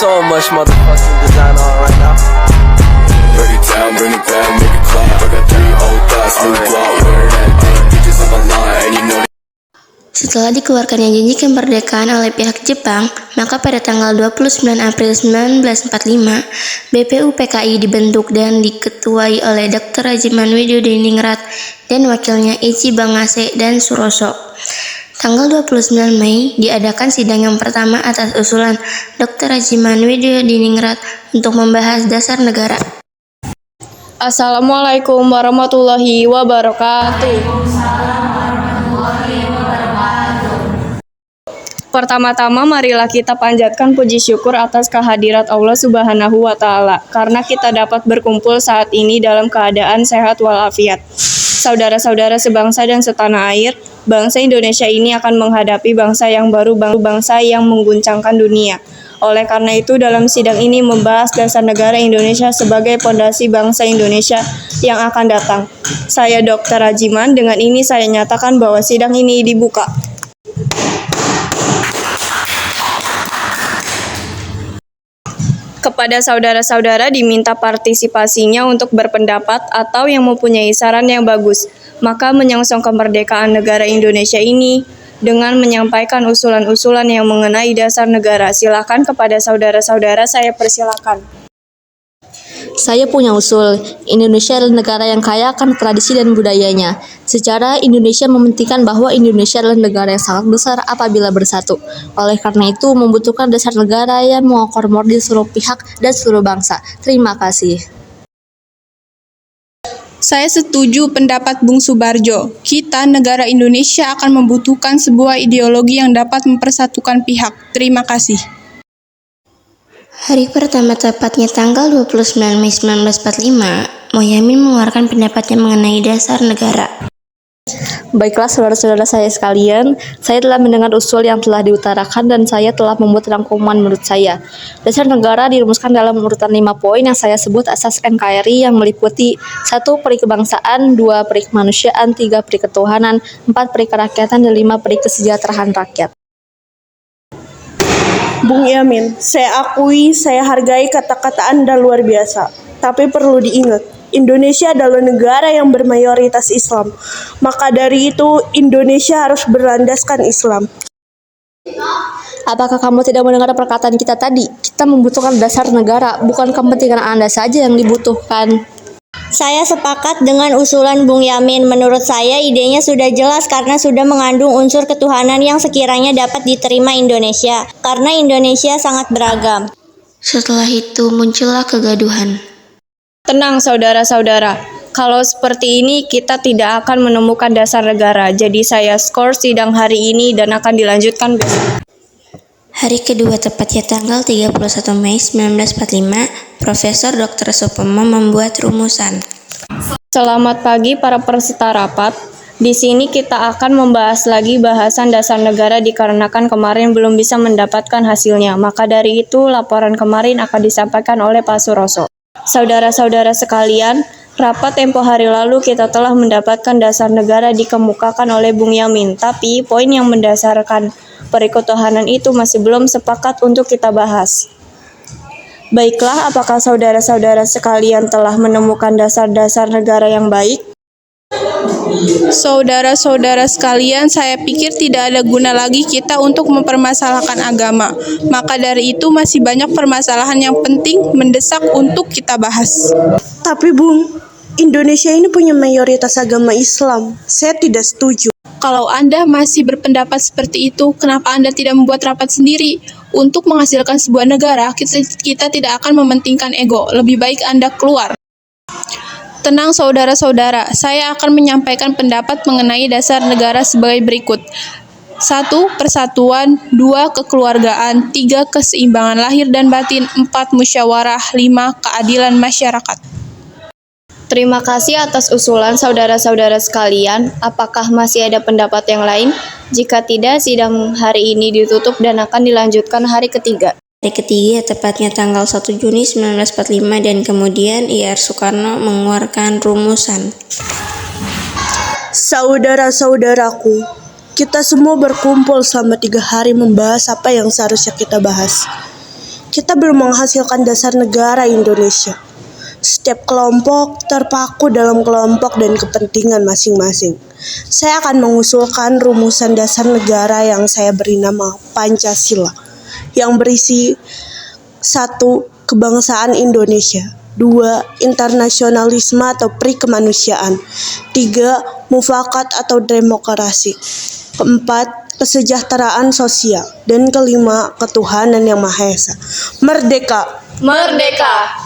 so much motherfucking design on right now. Break it down, bring it back, make it clap. I got 3 old thoughts, new guap, wear that thing. Bitches on my line, and you know. Setelah dikeluarkannya janji kemerdekaan oleh pihak Jepang, maka pada tanggal 29 April 1945, BPUPKI dibentuk dan diketuai oleh Dr. Rajiman Widodiningrat dan wakilnya Ichi Bangase dan Suroso. Tanggal 29 Mei diadakan sidang yang pertama atas usulan Dr. Rajiman Widodiningrat untuk membahas dasar negara. Assalamualaikum warahmatullahi wabarakatuh. Pertama-tama marilah kita panjatkan puji syukur atas kehadirat Allah Subhanahu wa Ta'ala, karena kita dapat berkumpul saat ini dalam keadaan sehat walafiat. Saudara-saudara sebangsa dan setanah air, bangsa Indonesia ini akan menghadapi bangsa yang baru, bangsa yang mengguncangkan dunia. Oleh karena itu, dalam sidang ini membahas dasar negara Indonesia sebagai pondasi bangsa Indonesia yang akan datang. Saya Dr. Rajiman, dengan ini saya nyatakan bahwa sidang ini dibuka. Kepada saudara-saudara diminta partisipasinya untuk berpendapat atau yang mempunyai saran yang bagus, maka menyongsong kemerdekaan negara Indonesia ini dengan menyampaikan usulan-usulan yang mengenai dasar negara. Silakan kepada saudara-saudara, saya persilakan. Saya punya usul, Indonesia adalah negara yang kaya akan tradisi dan budayanya. Secara Indonesia mementingkan bahwa Indonesia adalah negara yang sangat besar apabila bersatu. Oleh karena itu, membutuhkan dasar negara yang mengakomodir seluruh pihak dan seluruh bangsa. Terima kasih. Saya setuju pendapat Bung Subarjo. Kita, negara Indonesia, akan membutuhkan sebuah ideologi yang dapat mempersatukan pihak. Terima kasih. Hari pertama, tepatnya tanggal 29 Mei 1945, Mohyamin mengeluarkan pendapatnya mengenai dasar negara. Baiklah saudara-saudara saya sekalian, saya telah mendengar usul yang telah diutarakan dan saya telah membuat rangkuman menurut saya. Dasar negara dirumuskan dalam urutan 5 poin yang saya sebut asas NKRI yang meliputi 1. Peri kebangsaan, 2. Peri kemanusiaan, 3. Peri ketuhanan, 4. Peri kerakyatan, dan 5. Peri kesejahteraan rakyat. Bung Yamin, saya akui, saya hargai kata-kata Anda luar biasa. Tapi perlu diingat, Indonesia adalah negara yang bermayoritas Islam. Maka dari itu, Indonesia harus berlandaskan Islam. Apakah kamu tidak mendengar perkataan kita tadi? Kita membutuhkan dasar negara, bukan kepentingan Anda saja yang dibutuhkan. Saya sepakat dengan usulan Bung Yamin. Menurut saya idenya sudah jelas karena sudah mengandung unsur ketuhanan yang sekiranya dapat diterima Indonesia. Karena Indonesia sangat beragam. Setelah itu muncullah kegaduhan. Tenang saudara-saudara, kalau seperti ini kita tidak akan menemukan dasar negara. Jadi saya skor sidang hari ini dan akan dilanjutkan besok. Hari kedua, tepatnya tanggal 31 Mei 1945, Profesor Dr. Supomo membuat rumusan. Selamat pagi para peserta rapat. Di sini kita akan membahas lagi bahasan dasar negara dikarenakan kemarin belum bisa mendapatkan hasilnya. Maka dari itu laporan kemarin akan disampaikan oleh Pak Suroso. Saudara-saudara sekalian, rapat tempo hari lalu kita telah mendapatkan dasar negara dikemukakan oleh Bung Yamin. Tapi poin yang mendasarkan periketuhanan itu masih belum sepakat untuk kita bahas. Baiklah, apakah saudara-saudara sekalian telah menemukan dasar-dasar negara yang baik? Saudara-saudara sekalian, saya pikir tidak ada guna lagi kita untuk mempermasalahkan agama. Maka dari itu masih banyak permasalahan yang penting mendesak untuk kita bahas. Tapi Bung, Indonesia ini punya mayoritas agama Islam. Saya tidak setuju. Kalau Anda masih berpendapat seperti itu, kenapa Anda tidak membuat rapat sendiri? Untuk menghasilkan sebuah negara, kita tidak akan mementingkan ego. Lebih baik Anda keluar. Tenang saudara-saudara, saya akan menyampaikan pendapat mengenai dasar negara sebagai berikut. 1. Persatuan, 2. Kekeluargaan, 3. Keseimbangan lahir dan batin, 4. Musyawarah, 5. Keadilan masyarakat. Terima kasih atas usulan saudara-saudara sekalian. Apakah masih ada pendapat yang lain? Jika tidak, sidang hari ini ditutup dan akan dilanjutkan hari ketiga. Hari ketiga, tepatnya tanggal 1 Juni 1945, dan kemudian Ir Soekarno mengeluarkan rumusan. Saudara-saudaraku, kita semua berkumpul selama 3 hari membahas apa yang seharusnya kita bahas. kita belum menghasilkan dasar negara Indonesia. Setiap kelompok terpaku dalam kelompok dan kepentingan masing-masing. Saya akan mengusulkan rumusan dasar negara yang saya beri nama Pancasila, yang berisi 1. Kebangsaan Indonesia, 2. Internasionalisme atau pri-kemanusiaan, 3. Mufakat atau demokrasi, 4. Kesejahteraan sosial, dan 5. Ketuhanan yang Maha Esa. Merdeka! Merdeka!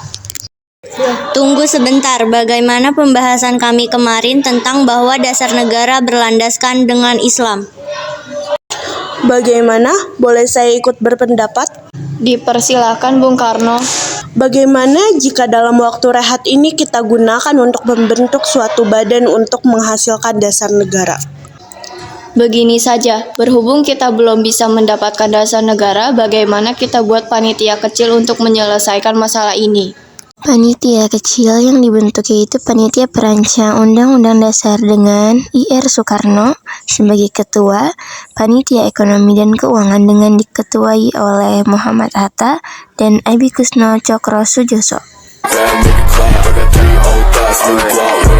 Tunggu sebentar, bagaimana pembahasan kami kemarin tentang bahwa dasar negara berlandaskan dengan Islam? Bagaimana? Boleh saya ikut berpendapat? Dipersilakan Bung Karno. Bagaimana jika dalam waktu rehat ini kita gunakan untuk membentuk suatu badan untuk menghasilkan dasar negara? Begini saja, berhubung kita belum bisa mendapatkan dasar negara, bagaimana kita buat panitia kecil untuk menyelesaikan masalah ini? Panitia kecil yang dibentuk yaitu Panitia Perancang Undang-Undang Dasar dengan I.R. Soekarno sebagai ketua, Panitia Ekonomi dan Keuangan dengan diketuai oleh Muhammad Hatta dan Abi Kusno Cokro Sujoso. Make it clap, I got 3 old thoughts, new block,